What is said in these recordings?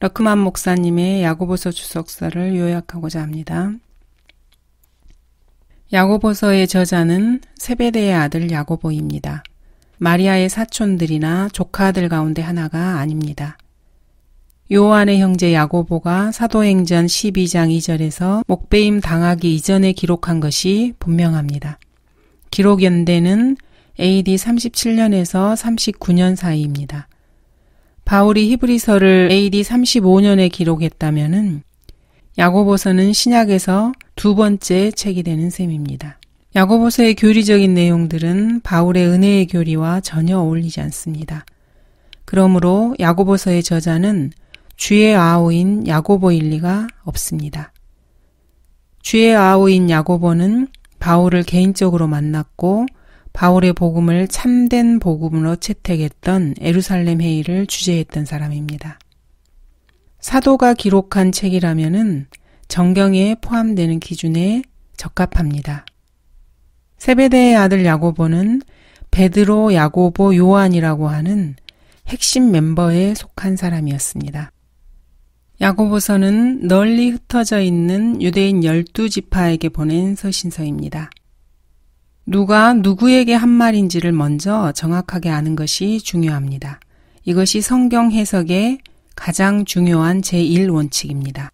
러크만 목사님의 야고보서 주석서를 요약하고자 합니다. 야고보서의 저자는 세베대의 아들 야고보입니다. 마리아의 사촌들이나 조카들 가운데 하나가 아닙니다. 요한의 형제 야고보가 사도행전 12장 2절에서 목베임 당하기 이전에 기록한 것이 분명합니다. 기록 연대는 AD 37년에서 39년 사이입니다. 바울이 히브리서를 AD 35년에 기록했다면은 야고보서는 신약에서 두 번째 책이 되는 셈입니다. 야고보서의 교리적인 내용들은 바울의 은혜의 교리와 전혀 어울리지 않습니다. 그러므로 야고보서의 저자는 주의 아우인 야고보일 리가 없습니다. 주의 아우인 야고보는 바울을 개인적으로 만났고 바울의 복음을 참된 복음으로 채택했던 예루살렘 회의를 주재했던 사람입니다. 사도가 기록한 책이라면은 정경에 포함되는 기준에 적합합니다. 세베대의 아들 야고보는 베드로, 야고보, 요한이라고 하는 핵심 멤버에 속한 사람이었습니다. 야고보서는 널리 흩어져 있는 유대인 12지파에게 보낸 서신서입니다. 누가 누구에게 한 말인지를 먼저 정확하게 아는 것이 중요합니다. 이것이 성경 해석의 가장 중요한 제1원칙입니다.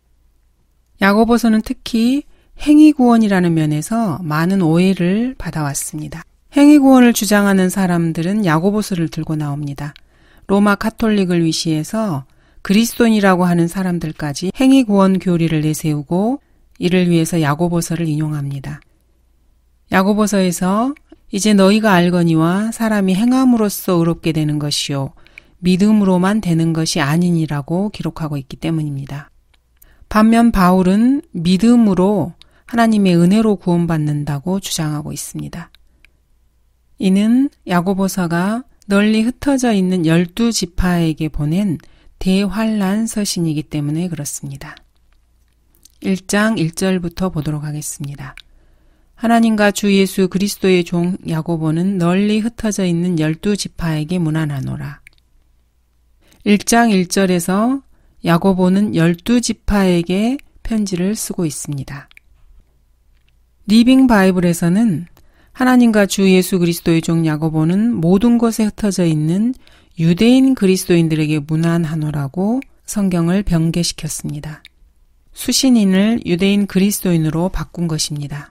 야고보서는 특히 행위구원이라는 면에서 많은 오해를 받아왔습니다. 행위구원을 주장하는 사람들은 야고보서를 들고 나옵니다. 로마 카톨릭을 위시해서 그리스도인이라고 하는 사람들까지 행위구원 교리를 내세우고 이를 위해서 야고보서를 인용합니다. 야고보서에서 이제 너희가 알거니와 사람이 행함으로써 의롭게 되는 것이요 믿음으로만 되는 것이 아니니라고 기록하고 있기 때문입니다. 반면 바울은 믿음으로 하나님의 은혜로 구원받는다고 주장하고 있습니다. 이는 야고보서가 널리 흩어져 있는 12지파에게 보낸 대환란 서신이기 때문에 그렇습니다. 1장 1절부터 보도록 하겠습니다. 하나님과 주 예수 그리스도의 종 야고보는 널리 흩어져 있는 12지파에게 문안하노라. 1장 1절에서 야고보는 12지파에게 편지를 쓰고 있습니다. 리빙 바이블에서는 하나님과 주 예수 그리스도의 종 야고보는 모든 곳에 흩어져 있는 유대인 그리스도인들에게 문안하노라고 성경을 변개시켰습니다. 수신인을 유대인 그리스도인으로 바꾼 것입니다.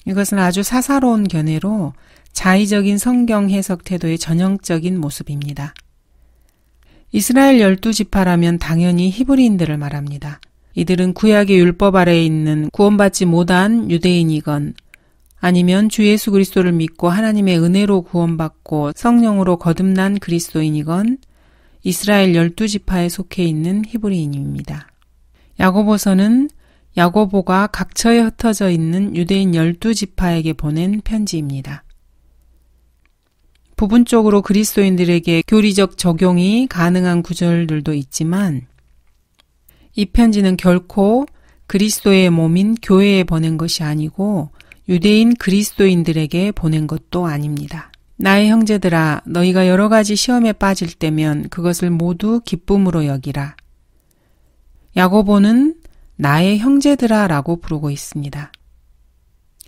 이것은 아주 사사로운 견해로 자의적인 성경 해석 태도의 전형적인 모습입니다. 이스라엘 12지파라면 당연히 히브리인들을 말합니다. 이들은 구약의 율법 아래에 있는 구원받지 못한 유대인이건 아니면 주 예수 그리스도를 믿고 하나님의 은혜로 구원받고 성령으로 거듭난 그리스도인이건 이스라엘 12지파에 속해 있는 히브리인입니다. 야고보서는 야고보가 각처에 흩어져 있는 유대인 12지파에게 보낸 편지입니다. 부분적으로 그리스도인들에게 교리적 적용이 가능한 구절들도 있지만 이 편지는 결코 그리스도의 몸인 교회에 보낸 것이 아니고 유대인 그리스도인들에게 보낸 것도 아닙니다. 나의 형제들아, 너희가 여러 가지 시험에 빠질 때면 그것을 모두 기쁨으로 여기라. 야고보는 나의 형제들아 라고 부르고 있습니다.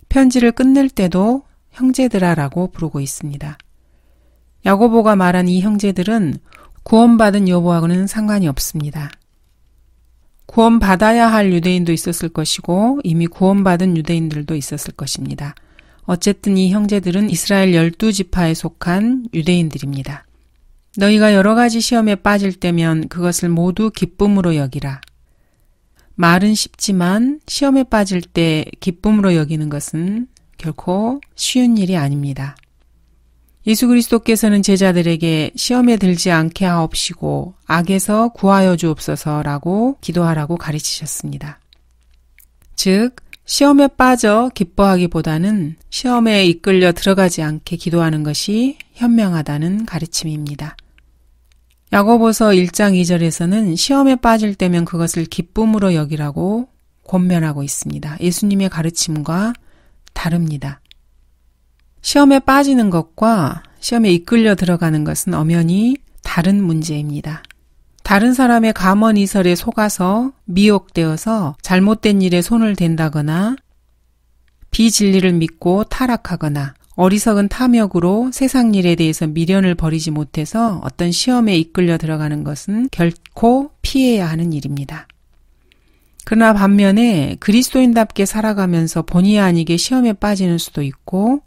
편지를 끝낼 때도 형제들아 라고 부르고 있습니다. 야고보가 말한 이 형제들은 구원받은 여부하고는 상관이 없습니다. 구원받아야 할 유대인도 있었을 것이고 이미 구원받은 유대인들도 있었을 것입니다. 어쨌든 이 형제들은 이스라엘 12지파에 속한 유대인들입니다. 너희가 여러 가지 시험에 빠질 때면 그것을 모두 기쁨으로 여기라. 말은 쉽지만 시험에 빠질 때 기쁨으로 여기는 것은 결코 쉬운 일이 아닙니다. 예수 그리스도께서는 제자들에게 시험에 들지 않게 하옵시고 악에서 구하여 주옵소서라고 기도하라고 가르치셨습니다. 즉, 시험에 빠져 기뻐하기보다는 시험에 이끌려 들어가지 않게 기도하는 것이 현명하다는 가르침입니다. 야고보서 1장 2절에서는 시험에 빠질 때면 그것을 기쁨으로 여기라고 권면하고 있습니다. 예수님의 가르침과 다릅니다. 시험에 빠지는 것과 시험에 이끌려 들어가는 것은 엄연히 다른 문제입니다. 다른 사람의 감언이설에 속아서 미혹되어서 잘못된 일에 손을 댄다거나 비진리를 믿고 타락하거나 어리석은 탐욕으로 세상 일에 대해서 미련을 버리지 못해서 어떤 시험에 이끌려 들어가는 것은 결코 피해야 하는 일입니다. 그러나 반면에 그리스도인답게 살아가면서 본의 아니게 시험에 빠지는 수도 있고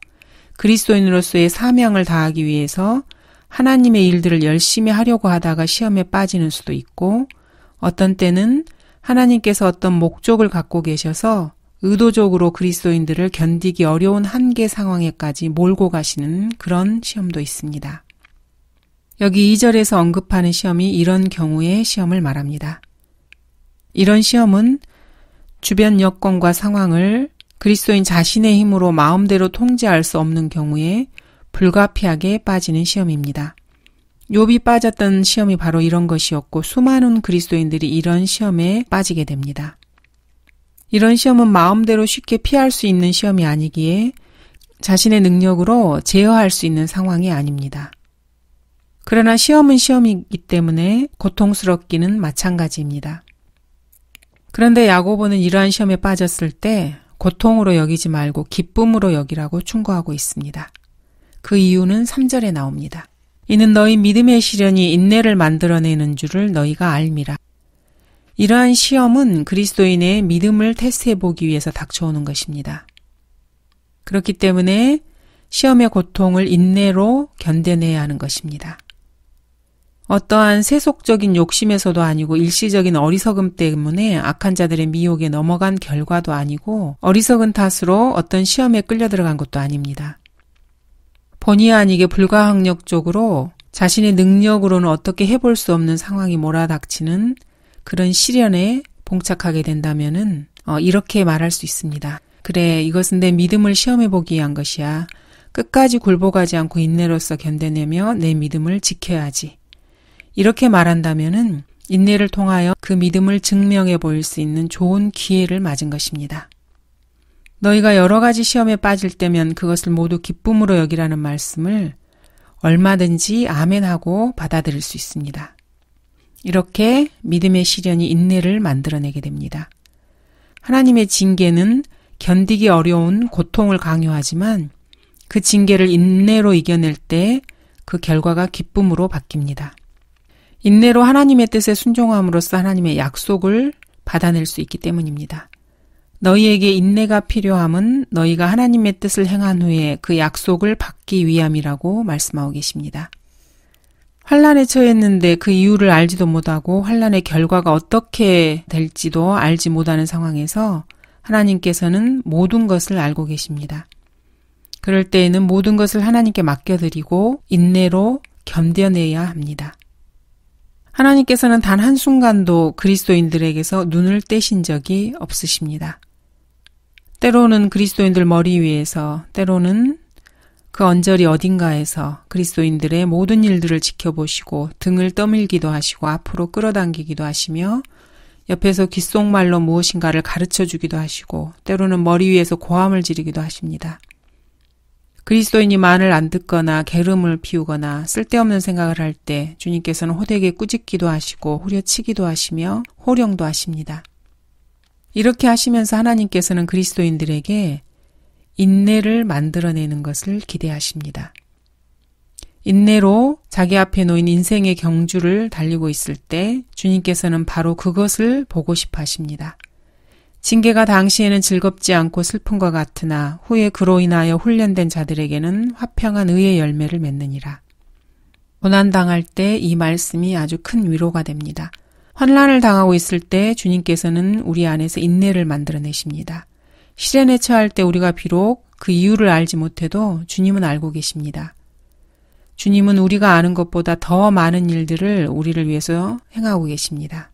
그리스도인으로서의 사명을 다하기 위해서 하나님의 일들을 열심히 하려고 하다가 시험에 빠지는 수도 있고 어떤 때는 하나님께서 어떤 목적을 갖고 계셔서 의도적으로 그리스도인들을 견디기 어려운 한계 상황에까지 몰고 가시는 그런 시험도 있습니다. 여기 2절에서 언급하는 시험이 이런 경우의 시험을 말합니다. 이런 시험은 주변 여건과 상황을 그리스도인 자신의 힘으로 마음대로 통제할 수 없는 경우에 불가피하게 빠지는 시험입니다. 욥이 빠졌던 시험이 바로 이런 것이었고 수많은 그리스도인들이 이런 시험에 빠지게 됩니다. 이런 시험은 마음대로 쉽게 피할 수 있는 시험이 아니기에 자신의 능력으로 제어할 수 있는 상황이 아닙니다. 그러나 시험은 시험이기 때문에 고통스럽기는 마찬가지입니다. 그런데 야고보는 이러한 시험에 빠졌을 때 고통으로 여기지 말고 기쁨으로 여기라고 충고하고 있습니다. 그 이유는 3절에 나옵니다. 이는 너희 믿음의 시련이 인내를 만들어내는 줄을 너희가 알미라. 이러한 시험은 그리스도인의 믿음을 테스트해 보기 위해서 닥쳐오는 것입니다. 그렇기 때문에 시험의 고통을 인내로 견뎌내야 하는 것입니다. 어떠한 세속적인 욕심에서도 아니고 일시적인 어리석음 때문에 악한 자들의 미혹에 넘어간 결과도 아니고 어리석은 탓으로 어떤 시험에 끌려 들어간 것도 아닙니다. 본의 아니게 불가항력적으로 자신의 능력으로는 어떻게 해볼 수 없는 상황이 몰아닥치는 그런 시련에 봉착하게 된다면은 이렇게 말할 수 있습니다. 그래, 이것은 내 믿음을 시험해 보기 위한 것이야. 끝까지 굴복하지 않고 인내로서 견뎌내며 내 믿음을 지켜야지. 이렇게 말한다면은 인내를 통하여 그 믿음을 증명해 보일 수 있는 좋은 기회를 맞은 것입니다. 너희가 여러 가지 시험에 빠질 때면 그것을 모두 기쁨으로 여기라는 말씀을 얼마든지 아멘하고 받아들일 수 있습니다. 이렇게 믿음의 시련이 인내를 만들어내게 됩니다. 하나님의 징계는 견디기 어려운 고통을 강요하지만 그 징계를 인내로 이겨낼 때 그 결과가 기쁨으로 바뀝니다. 인내로 하나님의 뜻에 순종함으로써 하나님의 약속을 받아낼 수 있기 때문입니다. 너희에게 인내가 필요함은 너희가 하나님의 뜻을 행한 후에 그 약속을 받기 위함이라고 말씀하고 계십니다. 환난에 처했는데 그 이유를 알지도 못하고 환난의 결과가 어떻게 될지도 알지 못하는 상황에서 하나님께서는 모든 것을 알고 계십니다. 그럴 때에는 모든 것을 하나님께 맡겨드리고 인내로 견뎌내야 합니다. 하나님께서는 단 한순간도 그리스도인들에게서 눈을 떼신 적이 없으십니다. 때로는 그리스도인들 머리 위에서, 때로는 그 언저리 어딘가에서 그리스도인들의 모든 일들을 지켜보시고 등을 떠밀기도 하시고 앞으로 끌어당기기도 하시며 옆에서 귓속말로 무엇인가를 가르쳐주기도 하시고 때로는 머리 위에서 고함을 지르기도 하십니다. 그리스도인이 말을 안 듣거나 게으름을 피우거나 쓸데없는 생각을 할 때 주님께서는 호되게 꾸짖기도 하시고 후려치기도 하시며 호령도 하십니다. 이렇게 하시면서 하나님께서는 그리스도인들에게 인내를 만들어내는 것을 기대하십니다. 인내로 자기 앞에 놓인 인생의 경주를 달리고 있을 때 주님께서는 바로 그것을 보고 싶어 하십니다. 징계가 당시에는 즐겁지 않고 슬픈것 같으나 후에 그로 인하여 훈련된 자들에게는 화평한 의의 열매를 맺느니라. 고난당할 때 이 말씀이 아주 큰 위로가 됩니다. 환난을 당하고 있을 때 주님께서는 우리 안에서 인내를 만들어내십니다. 시련에 처할 때 우리가 비록 그 이유를 알지 못해도 주님은 알고 계십니다. 주님은 우리가 아는 것보다 더 많은 일들을 우리를 위해서 행하고 계십니다.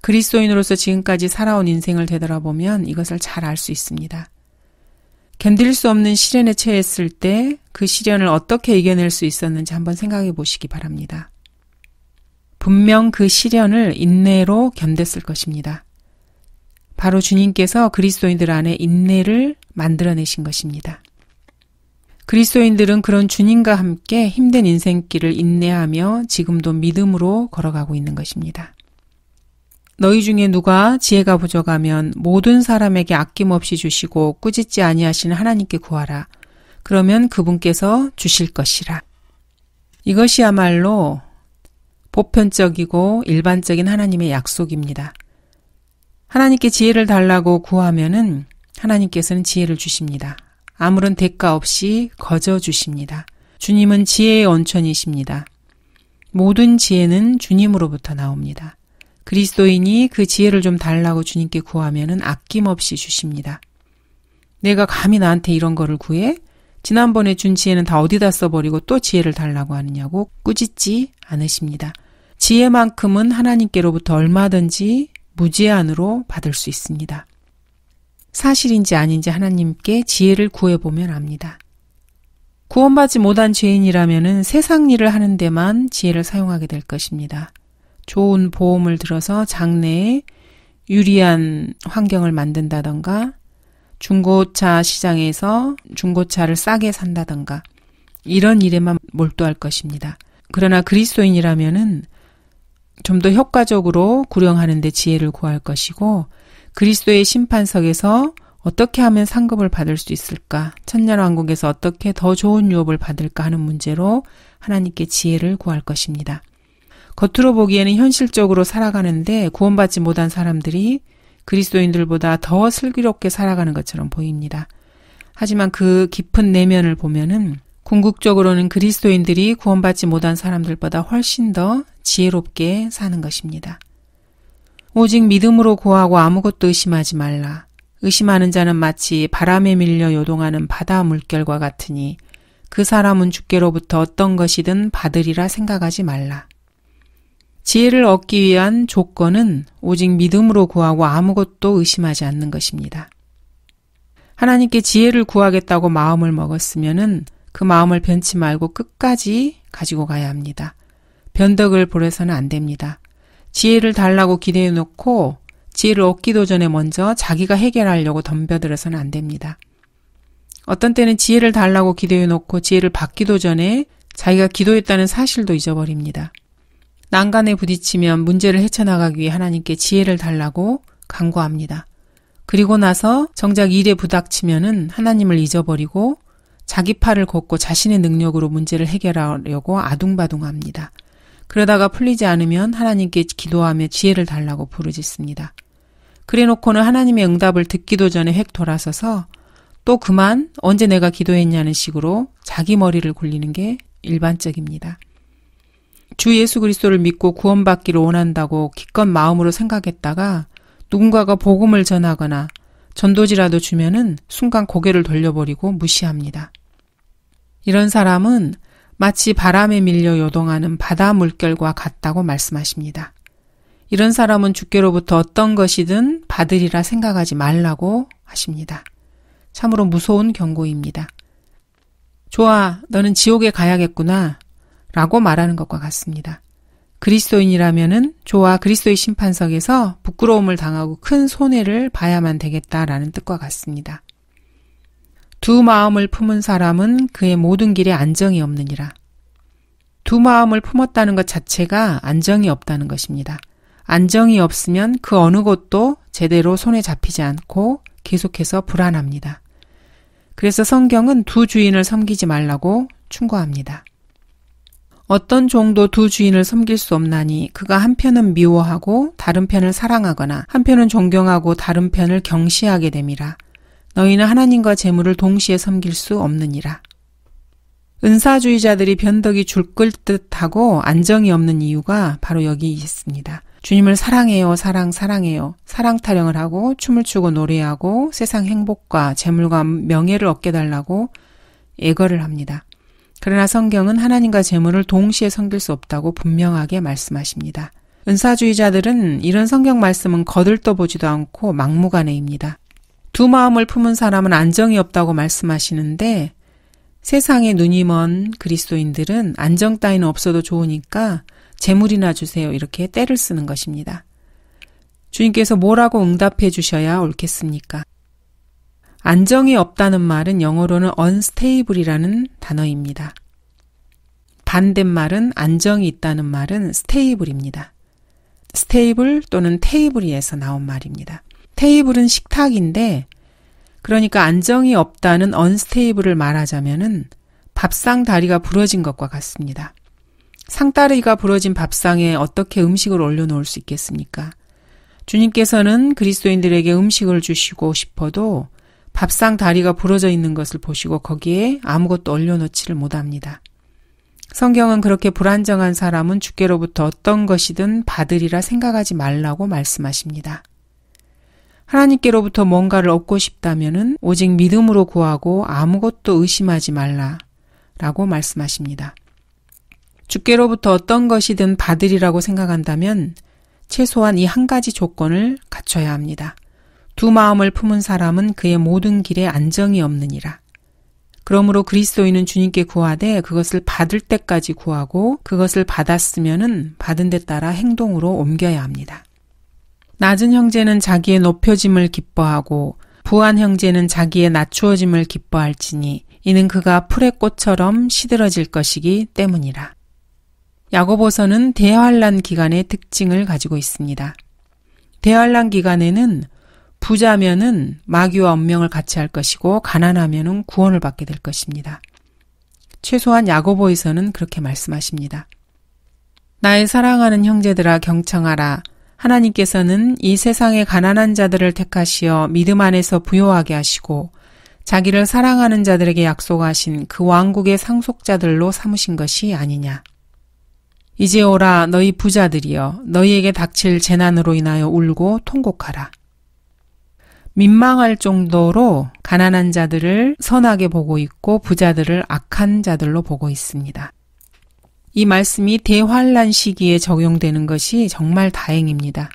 그리스도인으로서 지금까지 살아온 인생을 되돌아보면 이것을 잘 알 수 있습니다. 견딜 수 없는 시련에 처했을 때 그 시련을 어떻게 이겨낼 수 있었는지 한번 생각해 보시기 바랍니다. 분명 그 시련을 인내로 견뎠을 것입니다. 바로 주님께서 그리스도인들 안에 인내를 만들어내신 것입니다. 그리스도인들은 그런 주님과 함께 힘든 인생길을 인내하며 지금도 믿음으로 걸어가고 있는 것입니다. 너희 중에 누가 지혜가 부족하면 모든 사람에게 아낌없이 주시고 꾸짖지 아니하시는 하나님께 구하라. 그러면 그분께서 주실 것이라. 이것이야말로 보편적이고 일반적인 하나님의 약속입니다. 하나님께 지혜를 달라고 구하면은 하나님께서는 지혜를 주십니다. 아무런 대가 없이 거저 주십니다. 주님은 지혜의 원천이십니다. 모든 지혜는 주님으로부터 나옵니다. 그리스도인이 그 지혜를 좀 달라고 주님께 구하면은 아낌없이 주십니다. 내가 감히 나한테 이런 거를 구해? 지난번에 준 지혜는 다 어디다 써버리고 또 지혜를 달라고 하느냐고 꾸짖지 않으십니다. 지혜만큼은 하나님께로부터 얼마든지 무제한으로 받을 수 있습니다. 사실인지 아닌지 하나님께 지혜를 구해보면 압니다. 구원받지 못한 죄인이라면 세상 일을 하는 데만 지혜를 사용하게 될 것입니다. 좋은 보험을 들어서 장래에 유리한 환경을 만든다던가 중고차 시장에서 중고차를 싸게 산다던가 이런 일에만 몰두할 것입니다. 그러나 그리스도인이라면은 좀 더 효과적으로 구령하는 데 지혜를 구할 것이고 그리스도의 심판석에서 어떻게 하면 상급을 받을 수 있을까? 천년왕국에서 어떻게 더 좋은 유업을 받을까 하는 문제로 하나님께 지혜를 구할 것입니다. 겉으로 보기에는 현실적으로 살아가는데 구원받지 못한 사람들이 그리스도인들보다 더 슬기롭게 살아가는 것처럼 보입니다. 하지만 그 깊은 내면을 보면은 궁극적으로는 그리스도인들이 구원받지 못한 사람들보다 훨씬 더 지혜롭게 사는 것입니다. 오직 믿음으로 구하고 아무것도 의심하지 말라. 의심하는 자는 마치 바람에 밀려 요동하는 바다 물결과 같으니 그 사람은 주께로부터 어떤 것이든 받으리라 생각하지 말라. 지혜를 얻기 위한 조건은 오직 믿음으로 구하고 아무것도 의심하지 않는 것입니다. 하나님께 지혜를 구하겠다고 마음을 먹었으면은 그 마음을 변치 말고 끝까지 가지고 가야 합니다. 변덕을 부려서는 안 됩니다. 지혜를 달라고 기대해 놓고 지혜를 얻기도 전에 먼저 자기가 해결하려고 덤벼들어서는 안 됩니다. 어떤 때는 지혜를 달라고 기대해 놓고 지혜를 받기도 전에 자기가 기도했다는 사실도 잊어버립니다. 난간에 부딪히면 문제를 헤쳐나가기 위해 하나님께 지혜를 달라고 간구합니다. 그리고 나서 정작 일에 부닥치면은 하나님을 잊어버리고 자기 팔을 걷고 자신의 능력으로 문제를 해결하려고 아둥바둥합니다. 그러다가 풀리지 않으면 하나님께 기도하며 지혜를 달라고 부르짖습니다. 그래놓고는 하나님의 응답을 듣기도 전에 획 돌아서서 또 그만 언제 내가 기도했냐는 식으로 자기 머리를 굴리는 게 일반적입니다. 주 예수 그리스도를 믿고 구원받기를 원한다고 기껏 마음으로 생각했다가 누군가가 복음을 전하거나 전도지라도 주면은 순간 고개를 돌려버리고 무시합니다. 이런 사람은 마치 바람에 밀려 요동하는 바다 물결과 같다고 말씀하십니다. 이런 사람은 주께로부터 어떤 것이든 받으리라 생각하지 말라고 하십니다. 참으로 무서운 경고입니다. 좋아, 너는 지옥에 가야겠구나 라고 말하는 것과 같습니다. 그리스도인이라면은 좋아, 그리스도의 심판석에서 부끄러움을 당하고 큰 손해를 봐야만 되겠다라는 뜻과 같습니다. 두 마음을 품은 사람은 그의 모든 길에 안정이 없느니라. 두 마음을 품었다는 것 자체가 안정이 없다는 것입니다. 안정이 없으면 그 어느 것도 제대로 손에 잡히지 않고 계속해서 불안합니다. 그래서 성경은 두 주인을 섬기지 말라고 충고합니다. 어떤 종도 두 주인을 섬길 수 없나니 그가 한편은 미워하고 다른 편을 사랑하거나 한편은 존경하고 다른 편을 경시하게 됨이라. 너희는 하나님과 재물을 동시에 섬길 수 없느니라. 은사주의자들이 변덕이 줄끌 듯하고 안정이 없는 이유가 바로 여기 있습니다. 주님을 사랑해요, 사랑해요. 사랑 타령을 하고 춤을 추고 노래하고 세상 행복과 재물과 명예를 얻게 달라고 애걸을 합니다. 그러나 성경은 하나님과 재물을 동시에 섬길 수 없다고 분명하게 말씀하십니다. 은사주의자들은 이런 성경 말씀은 거들떠보지도 않고 막무가내입니다. 두 마음을 품은 사람은 안정이 없다고 말씀하시는데 세상에 눈이 먼 그리스도인들은 안정 따위는 없어도 좋으니까 재물이나 주세요 이렇게 떼를 쓰는 것입니다. 주님께서 뭐라고 응답해 주셔야 옳겠습니까? 안정이 없다는 말은 영어로는 unstable이라는 단어입니다. 반대말은 안정이 있다는 말은 stable입니다. stable 또는 table에서 나온 말입니다. table은 식탁인데 그러니까 안정이 없다는 unstable을 말하자면은 밥상 다리가 부러진 것과 같습니다. 상다리가 부러진 밥상에 어떻게 음식을 올려놓을 수 있겠습니까? 주님께서는 그리스도인들에게 음식을 주시고 싶어도 밥상 다리가 부러져 있는 것을 보시고 거기에 아무것도 올려놓지를 못합니다. 성경은 그렇게 불안정한 사람은 주께로부터 어떤 것이든 받으리라 생각하지 말라고 말씀하십니다. 하나님께로부터 뭔가를 얻고 싶다면은 오직 믿음으로 구하고 아무것도 의심하지 말라라고 말씀하십니다. 주께로부터 어떤 것이든 받으리라고 생각한다면 최소한 이 한 가지 조건을 갖춰야 합니다. 두 마음을 품은 사람은 그의 모든 길에 안정이 없느니라. 그러므로 그리스도인은 주님께 구하되 그것을 받을 때까지 구하고 그것을 받았으면은 받은 데 따라 행동으로 옮겨야 합니다. 낮은 형제는 자기의 높여짐을 기뻐하고 부한 형제는 자기의 낮추어짐을 기뻐할지니 이는 그가 풀의 꽃처럼 시들어질 것이기 때문이라. 야고보서는 대환란 기간의 특징을 가지고 있습니다. 대환란 기간에는 부자면은 마귀와 언명을 같이 할 것이고 가난하면은 구원을 받게 될 것입니다. 최소한 야고보에서는 그렇게 말씀하십니다. 나의 사랑하는 형제들아 경청하라. 하나님께서는 이 세상의 가난한 자들을 택하시어 믿음 안에서 부요하게 하시고 자기를 사랑하는 자들에게 약속하신 그 왕국의 상속자들로 삼으신 것이 아니냐. 이제 오라 너희 부자들이여 너희에게 닥칠 재난으로 인하여 울고 통곡하라. 민망할 정도로 가난한 자들을 선하게 보고 있고 부자들을 악한 자들로 보고 있습니다. 이 말씀이 대환란 시기에 적용되는 것이 정말 다행입니다.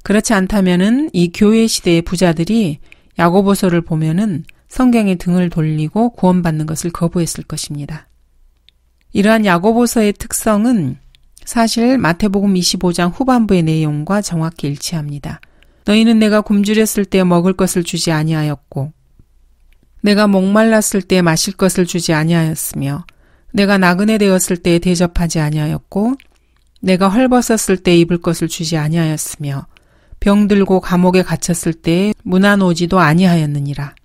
그렇지 않다면은 이 교회 시대의 부자들이 야고보서를 보면은 성경에 등을 돌리고 구원받는 것을 거부했을 것입니다. 이러한 야고보서의 특성은 사실 마태복음 25장 후반부의 내용과 정확히 일치합니다. 너희는 내가 굶주렸을 때 먹을 것을 주지 아니하였고 내가 목말랐을 때 마실 것을 주지 아니하였으며 내가 나그네 되었을 때 대접하지 아니하였고 내가 헐벗었을 때 입을 것을 주지 아니하였으며 병들고 감옥에 갇혔을 때 문안오지도 아니하였느니라.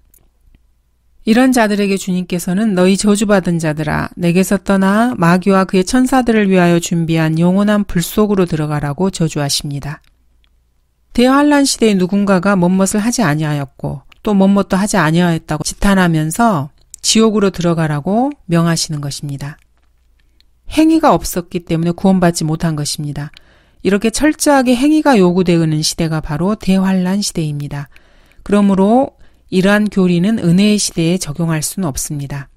이런 자들에게 주님께서는 너희 저주받은 자들아 내게서 떠나 마귀와 그의 천사들을 위하여 준비한 영원한 불 속으로 들어가라고 저주하십니다. 대환란 시대에 누군가가 뭔것을 하지 아니하였고 또 뭔것도 하지 아니하였다고 지탄하면서 지옥으로 들어가라고 명하시는 것입니다. 행위가 없었기 때문에 구원받지 못한 것입니다. 이렇게 철저하게 행위가 요구되는 시대가 바로 대환란 시대입니다. 그러므로 이러한 교리는 은혜의 시대에 적용할 수는 없습니다.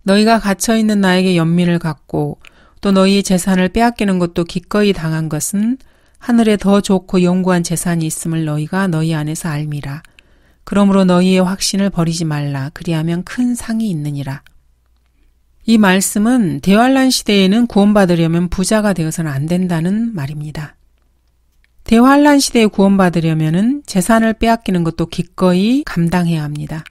너희가 갇혀있는 나에게 연민을 갖고 또 너희의 재산을 빼앗기는 것도 기꺼이 당한 것은 하늘에 더 좋고 영구한 재산이 있음을 너희가 너희 안에서 알미라. 그러므로 너희의 확신을 버리지 말라. 그리하면 큰 상이 있느니라. 이 말씀은 대환란 시대에는 구원받으려면 부자가 되어서는 안 된다는 말입니다. 대환란 시대에 구원받으려면 재산을 빼앗기는 것도 기꺼이 감당해야 합니다.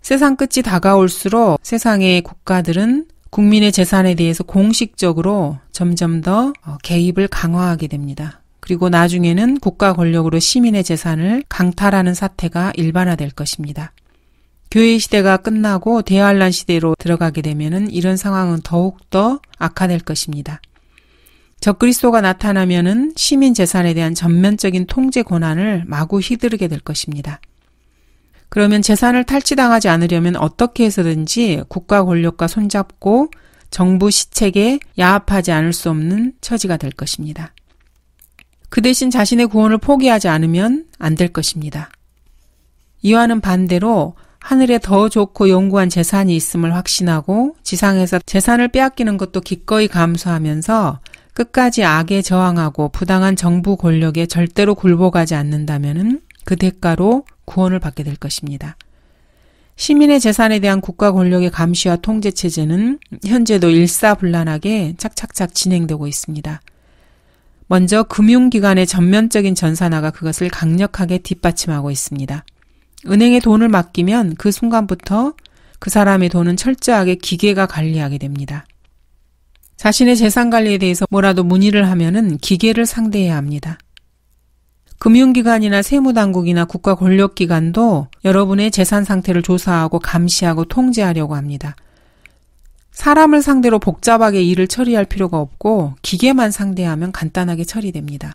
세상 끝이 다가올수록 세상의 국가들은 국민의 재산에 대해서 공식적으로 점점 더 개입을 강화하게 됩니다. 그리고 나중에는 국가 권력으로 시민의 재산을 강탈하는 사태가 일반화될 것입니다. 교회 시대가 끝나고 대환란 시대로 들어가게 되면은 이런 상황은 더욱더 악화될 것입니다. 적그리스도가 나타나면은 시민 재산에 대한 전면적인 통제 권한을 마구 휘두르게 될 것입니다. 그러면 재산을 탈취당하지 않으려면 어떻게 해서든지 국가 권력과 손잡고 정부 시책에 야합하지 않을 수 없는 처지가 될 것입니다. 그 대신 자신의 구원을 포기하지 않으면 안 될 것입니다. 이와는 반대로 하늘에 더 좋고 영구한 재산이 있음을 확신하고 지상에서 재산을 빼앗기는 것도 기꺼이 감수하면서 끝까지 악에 저항하고 부당한 정부 권력에 절대로 굴복하지 않는다면은 그 대가로 구원을 받게 될 것입니다. 시민의 재산에 대한 국가 권력의 감시와 통제 체제는 현재도 일사불란하게 착착착 진행되고 있습니다. 먼저 금융기관의 전면적인 전산화가 그것을 강력하게 뒷받침하고 있습니다. 은행에 돈을 맡기면 그 순간부터 그 사람의 돈은 철저하게 기계가 관리하게 됩니다. 자신의 재산 관리에 대해서 뭐라도 문의를 하면은 기계를 상대해야 합니다. 금융기관이나 세무당국이나 국가 권력기관도 여러분의 재산 상태를 조사하고 감시하고 통제하려고 합니다. 사람을 상대로 복잡하게 일을 처리할 필요가 없고 기계만 상대하면 간단하게 처리됩니다.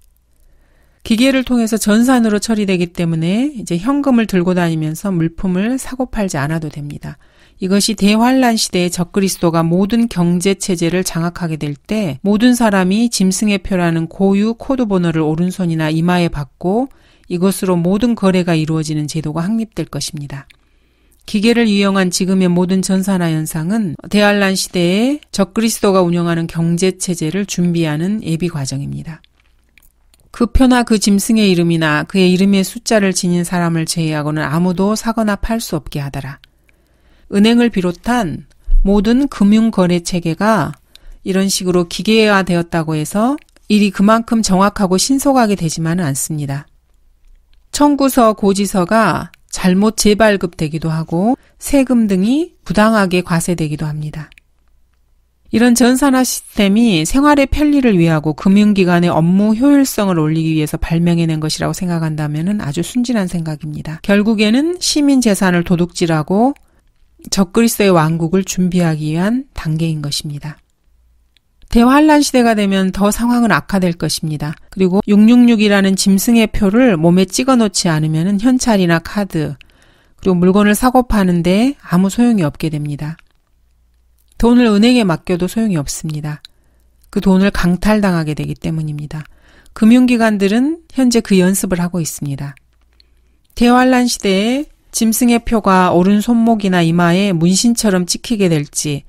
기계를 통해서 전산으로 처리되기 때문에 이제 현금을 들고 다니면서 물품을 사고 팔지 않아도 됩니다. 이것이 대환란 시대의 적그리스도가 모든 경제체제를 장악하게 될 때 모든 사람이 짐승의 표라는 고유 코드 번호를 오른손이나 이마에 받고 이것으로 모든 거래가 이루어지는 제도가 확립될 것입니다. 기계를 이용한 지금의 모든 전산화 현상은 대환란 시대에 적그리스도가 운영하는 경제체제를 준비하는 예비 과정입니다. 그 표나 그 짐승의 이름이나 그의 이름의 숫자를 지닌 사람을 제외하고는 아무도 사거나 팔 수 없게 하더라. 은행을 비롯한 모든 금융거래 체계가 이런 식으로 기계화되었다고 해서 일이 그만큼 정확하고 신속하게 되지만은 않습니다. 청구서, 고지서가 잘못 재발급되기도 하고 세금 등이 부당하게 과세되기도 합니다. 이런 전산화 시스템이 생활의 편리를 위하고 금융기관의 업무 효율성을 올리기 위해서 발명해낸 것이라고 생각한다면 아주 순진한 생각입니다. 결국에는 시민 재산을 도둑질하고 적그리스도의 왕국을 준비하기 위한 단계인 것입니다. 대환란 시대가 되면 더 상황은 악화될 것입니다. 그리고 666이라는 짐승의 표를 몸에 찍어 놓지 않으면 현찰이나 카드, 그리고 물건을 사고 파는데 아무 소용이 없게 됩니다. 돈을 은행에 맡겨도 소용이 없습니다. 그 돈을 강탈당하게 되기 때문입니다. 금융기관들은 현재 그 연습을 하고 있습니다. 대환란 시대에 짐승의 표가 오른손목이나 이마에 문신처럼 찍히게 될지,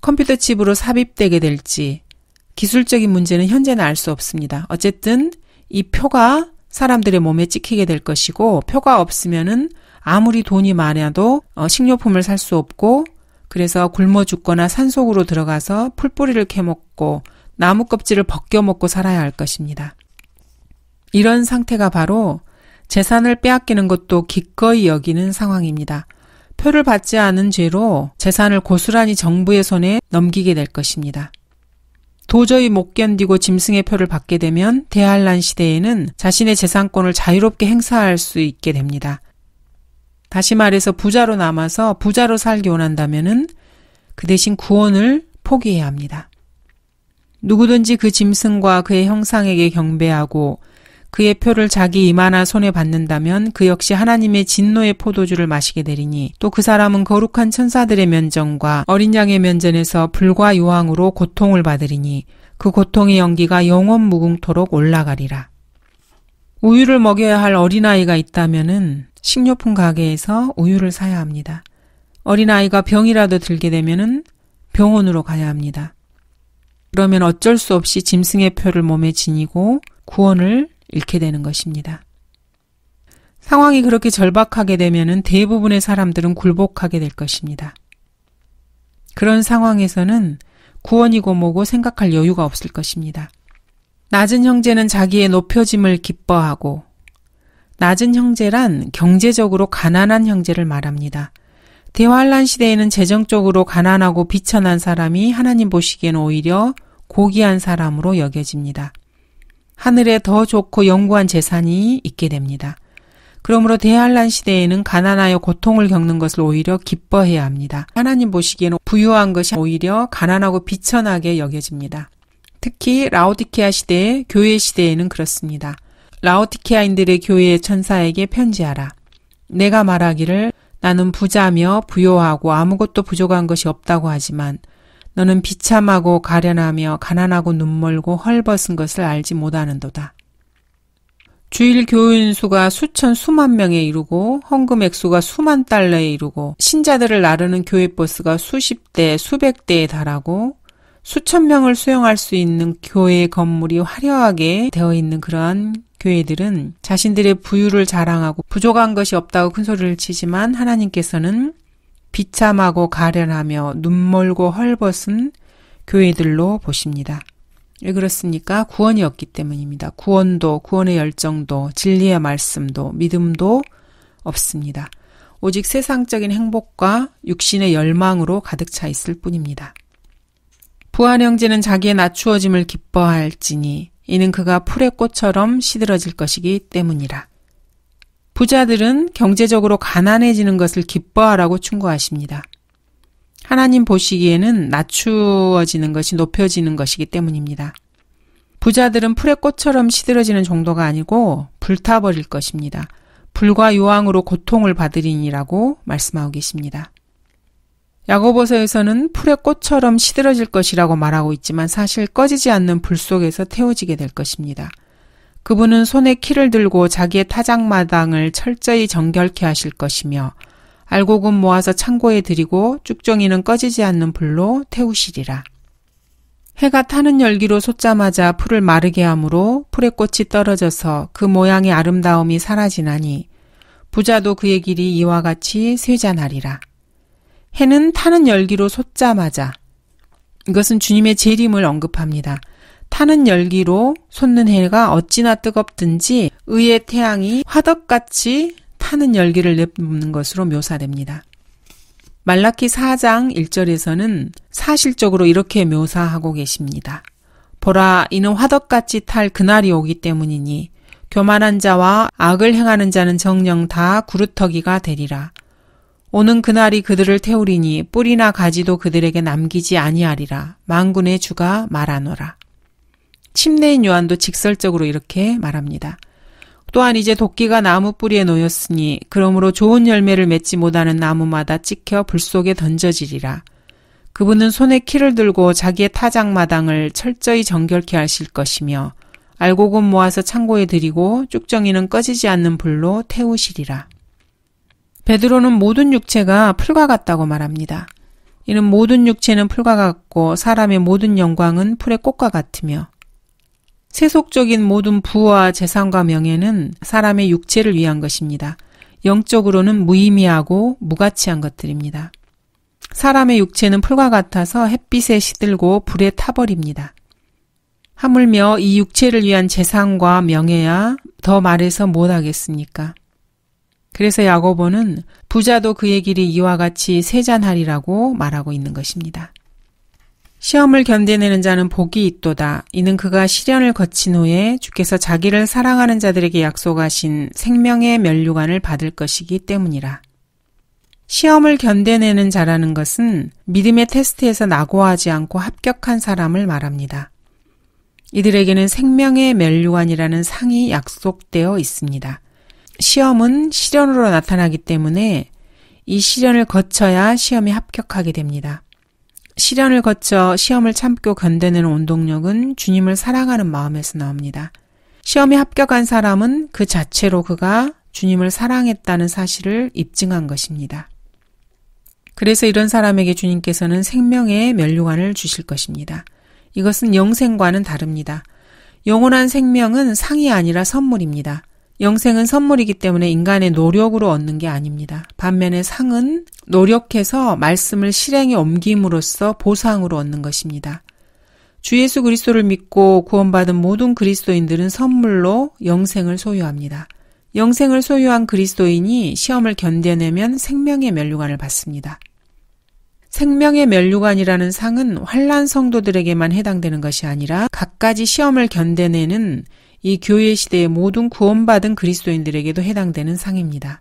컴퓨터 칩으로 삽입되게 될지, 기술적인 문제는 현재는 알 수 없습니다. 어쨌든 이 표가 사람들의 몸에 찍히게 될 것이고, 표가 없으면은 아무리 돈이 많아도 식료품을 살 수 없고, 그래서 굶어 죽거나 산속으로 들어가서 풀뿌리를 캐먹고 나무 껍질을 벗겨 먹고 살아야 할 것입니다. 이런 상태가 바로 재산을 빼앗기는 것도 기꺼이 여기는 상황입니다. 표를 받지 않은 죄로 재산을 고스란히 정부의 손에 넘기게 될 것입니다. 도저히 못 견디고 짐승의 표를 받게 되면 대환란 시대에는 자신의 재산권을 자유롭게 행사할 수 있게 됩니다. 다시 말해서 부자로 남아서 부자로 살기 원한다면은 그 대신 구원을 포기해야 합니다. 누구든지 그 짐승과 그의 형상에게 경배하고 그의 표를 자기 이마나 손에 받는다면 그 역시 하나님의 진노의 포도주를 마시게 되리니 또 그 사람은 거룩한 천사들의 면전과 어린 양의 면전에서 불과 유황으로 고통을 받으리니 그 고통의 연기가 영원 무궁토록 올라가리라. 우유를 먹여야 할 어린아이가 있다면은 식료품 가게에서 우유를 사야 합니다. 어린아이가 병이라도 들게 되면은 병원으로 가야 합니다. 그러면 어쩔 수 없이 짐승의 표를 몸에 지니고 구원을 잃게 되는 것입니다. 상황이 그렇게 절박하게 되면은 대부분의 사람들은 굴복하게 될 것입니다. 그런 상황에서는 구원이고 뭐고 생각할 여유가 없을 것입니다. 낮은 형제는 자기의 높여짐을 기뻐하고, 낮은 형제란 경제적으로 가난한 형제를 말합니다. 대환란 시대에는 재정적으로 가난하고 비천한 사람이 하나님 보시기에는 오히려 고귀한 사람으로 여겨집니다. 하늘에 더 좋고 영구한 재산이 있게 됩니다. 그러므로 대환란 시대에는 가난하여 고통을 겪는 것을 오히려 기뻐해야 합니다. 하나님 보시기에는 부유한 것이 오히려 가난하고 비천하게 여겨집니다. 특히 라오디케아 시대, 교회 시대에는 그렇습니다. 라오디케아인들의 교회의 천사에게 편지하라. 내가 말하기를 나는 부자며 부요하고 아무것도 부족한 것이 없다고 하지만 너는 비참하고 가련하며 가난하고 눈멀고 헐벗은 것을 알지 못하는도다. 주일 교인 수가 수천 수만 명에 이르고 헌금 액수가 수만 달러에 이르고 신자들을 나르는 교회 버스가 수십 대 수백 대에 달하고 수천 명을 수용할 수 있는 교회 건물이 화려하게 되어 있는 그러한 교회들은 자신들의 부유를 자랑하고 부족한 것이 없다고 큰 소리를 치지만 하나님께서는 비참하고 가련하며 눈멀고 헐벗은 교회들로 보십니다. 왜 그렇습니까? 구원이 없기 때문입니다. 구원도, 구원의 열정도, 진리의 말씀도, 믿음도 없습니다. 오직 세상적인 행복과 육신의 열망으로 가득 차 있을 뿐입니다. 부한 형제는 자기의 낮추어짐을 기뻐할지니 이는 그가 풀의 꽃처럼 시들어질 것이기 때문이라. 부자들은 경제적으로 가난해지는 것을 기뻐하라고 충고하십니다. 하나님 보시기에는 낮추어지는 것이 높여지는 것이기 때문입니다. 부자들은 풀의 꽃처럼 시들어지는 정도가 아니고 불타버릴 것입니다. 불과 유황으로 고통을 받으리니라고 말씀하고 계십니다. 야고보서에서는 풀의 꽃처럼 시들어질 것이라고 말하고 있지만 사실 꺼지지 않는 불 속에서 태워지게 될 것입니다. 그분은 손에 키를 들고 자기의 타작마당을 철저히 정결케 하실 것이며 알곡은 모아서 창고에 들이고 쭉정이는 꺼지지 않는 불로 태우시리라. 해가 타는 열기로 솟자마자 풀을 마르게 하므로 풀의 꽃이 떨어져서 그 모양의 아름다움이 사라지나니 부자도 그의 길이 이와 같이 쇠잔하리라. 해는 타는 열기로 솟자마자, 이것은 주님의 재림을 언급합니다. 타는 열기로 솟는 해가 어찌나 뜨겁든지 의의 태양이 화덕같이 타는 열기를 내뿜는 것으로 묘사됩니다. 말라키 4장 1절에서는 사실적으로 이렇게 묘사하고 계십니다. 보라, 이는 화덕같이 탈 그날이 오기 때문이니 교만한 자와 악을 행하는 자는 정녕 다 구루터기가 되리라. 오는 그날이 그들을 태우리니 뿌리나 가지도 그들에게 남기지 아니하리라. 만군의 주가 말하노라. 침례인 요한도 직설적으로 이렇게 말합니다. 또한 이제 도끼가 나무 뿌리에 놓였으니 그러므로 좋은 열매를 맺지 못하는 나무마다 찍혀 불 속에 던져지리라. 그분은 손에 키를 들고 자기의 타작마당을 철저히 정결케 하실 것이며 알곡은 모아서 창고에 들이고 쭉정이는 꺼지지 않는 불로 태우시리라. 베드로는 모든 육체가 풀과 같다고 말합니다. 이는 모든 육체는 풀과 같고 사람의 모든 영광은 풀의 꽃과 같으며 세속적인 모든 부와 재산과 명예는 사람의 육체를 위한 것입니다. 영적으로는 무의미하고 무가치한 것들입니다. 사람의 육체는 풀과 같아서 햇빛에 시들고 불에 타버립니다. 하물며 이 육체를 위한 재산과 명예야 더 말해서 못하겠습니까? 그래서 야고보는 부자도 그의 길이 이와 같이 쇠잔하리라고 말하고 있는 것입니다. 시험을 견뎌내는 자는 복이 있도다. 이는 그가 시련을 거친 후에 주께서 자기를 사랑하는 자들에게 약속하신 생명의 면류관을 받을 것이기 때문이라. 시험을 견뎌내는 자라는 것은 믿음의 테스트에서 낙오하지 않고 합격한 사람을 말합니다. 이들에게는 생명의 면류관이라는 상이 약속되어 있습니다. 시험은 시련으로 나타나기 때문에 이 시련을 거쳐야 시험에 합격하게 됩니다. 시련을 거쳐 시험을 참고 견뎌내는 원동력은 주님을 사랑하는 마음에서 나옵니다. 시험에 합격한 사람은 그 자체로 그가 주님을 사랑했다는 사실을 입증한 것입니다. 그래서 이런 사람에게 주님께서는 생명의 면류관을 주실 것입니다. 이것은 영생과는 다릅니다. 영원한 생명은 상이 아니라 선물입니다. 영생은 선물이기 때문에 인간의 노력으로 얻는 게 아닙니다. 반면에 상은 노력해서 말씀을 실행에 옮김으로써 보상으로 얻는 것입니다. 주 예수 그리스도를 믿고 구원받은 모든 그리스도인들은 선물로 영생을 소유합니다. 영생을 소유한 그리스도인이 시험을 견뎌내면 생명의 면류관을 받습니다. 생명의 면류관이라는 상은 환난 성도들에게만 해당되는 것이 아니라 갖가지 시험을 견뎌내는 이 교회 시대의 모든 구원받은 그리스도인들에게도 해당되는 상입니다.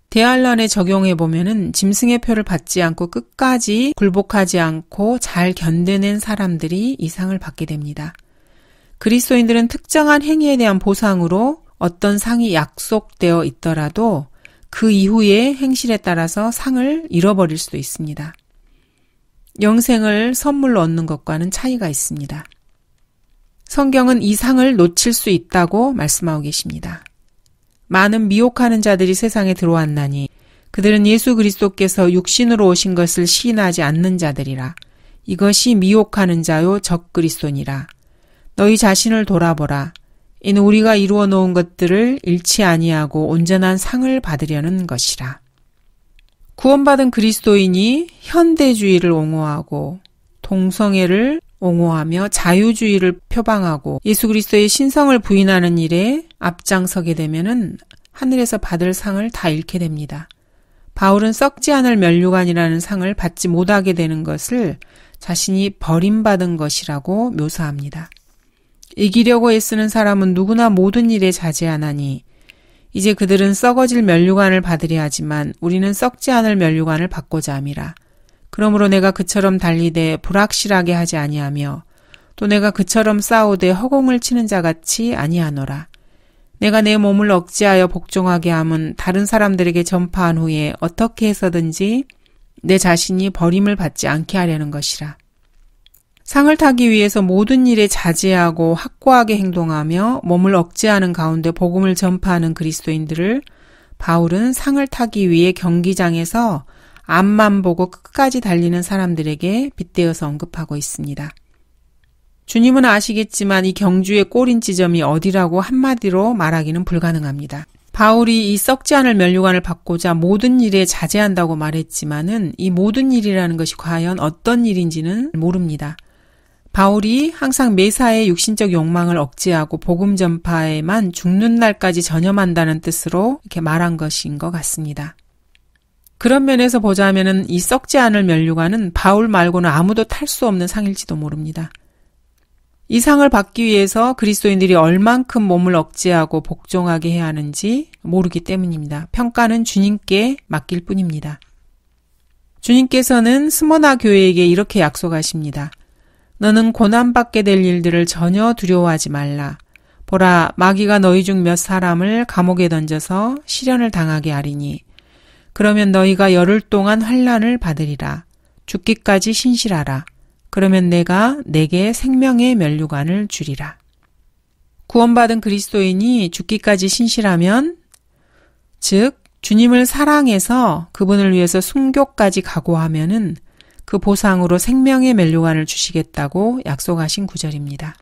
대환란에 적용해 보면은 짐승의 표를 받지 않고 끝까지 굴복하지 않고 잘 견뎌낸 사람들이 이 상을 받게 됩니다. 그리스도인들은 특정한 행위에 대한 보상으로 어떤 상이 약속되어 있더라도 그 이후의 행실에 따라서 상을 잃어버릴 수도 있습니다. 영생을 선물로 얻는 것과는 차이가 있습니다. 성경은 이 상을 놓칠 수 있다고 말씀하고 계십니다. 많은 미혹하는 자들이 세상에 들어왔나니 그들은 예수 그리스도께서 육신으로 오신 것을 시인하지 않는 자들이라. 이것이 미혹하는 자요 적그리스도니라. 너희 자신을 돌아보라. 이는 우리가 이루어 놓은 것들을 잃지 아니하고 온전한 상을 받으려는 것이라. 구원받은 그리스도인이 현대주의를 옹호하고 동성애를 옹호하며 자유주의를 표방하고 예수 그리스도의 신성을 부인하는 일에 앞장서게 되면은 하늘에서 받을 상을 다 잃게 됩니다. 바울은 썩지 않을 면류관이라는 상을 받지 못하게 되는 것을 자신이 버림받은 것이라고 묘사합니다. 이기려고 애쓰는 사람은 누구나 모든 일에 자제하나니 이제 그들은 썩어질 면류관을 받으려 하지만 우리는 썩지 않을 면류관을 받고자 함이라. 그러므로 내가 그처럼 달리되 불확실하게 하지 아니하며 또 내가 그처럼 싸우되 허공을 치는 자같이 아니하노라. 내가 내 몸을 억제하여 복종하게 함은 다른 사람들에게 전파한 후에 어떻게 해서든지 내 자신이 버림을 받지 않게 하려는 것이라. 상을 타기 위해서 모든 일에 자제하고 확고하게 행동하며 몸을 억제하는 가운데 복음을 전파하는 그리스도인들을 바울은 상을 타기 위해 경기장에서 앞만 보고 끝까지 달리는 사람들에게 빗대어서 언급하고 있습니다. 주님은 아시겠지만 이 경주의 꼬린 지점이 어디라고 한마디로 말하기는 불가능합니다. 바울이 이 썩지 않을 면류관을 받고자 모든 일에 자제한다고 말했지만은 이 모든 일이라는 것이 과연 어떤 일인지는 모릅니다. 바울이 항상 매사에 육신적 욕망을 억제하고 복음 전파에만 죽는 날까지 전념한다는 뜻으로 이렇게 말한 것인 것 같습니다. 그런 면에서 보자면은 이 썩지 않을 면류관은 바울 말고는 아무도 탈 수 없는 상일지도 모릅니다. 이 상을 받기 위해서 그리스도인들이 얼만큼 몸을 억제하고 복종하게 해야 하는지 모르기 때문입니다. 평가는 주님께 맡길 뿐입니다. 주님께서는 스모나 교회에게 이렇게 약속하십니다. 너는 고난받게 될 일들을 전혀 두려워하지 말라. 보라, 마귀가 너희 중 몇 사람을 감옥에 던져서 시련을 당하게 하리니 그러면 너희가 열흘 동안 환난을 받으리라. 죽기까지 신실하라. 그러면 내가 내게 생명의 면류관을 주리라. 구원받은 그리스도인이 죽기까지 신실하면, 즉 주님을 사랑해서 그분을 위해서 순교까지 각오하면은 그 보상으로 생명의 면류관을 주시겠다고 약속하신 구절입니다.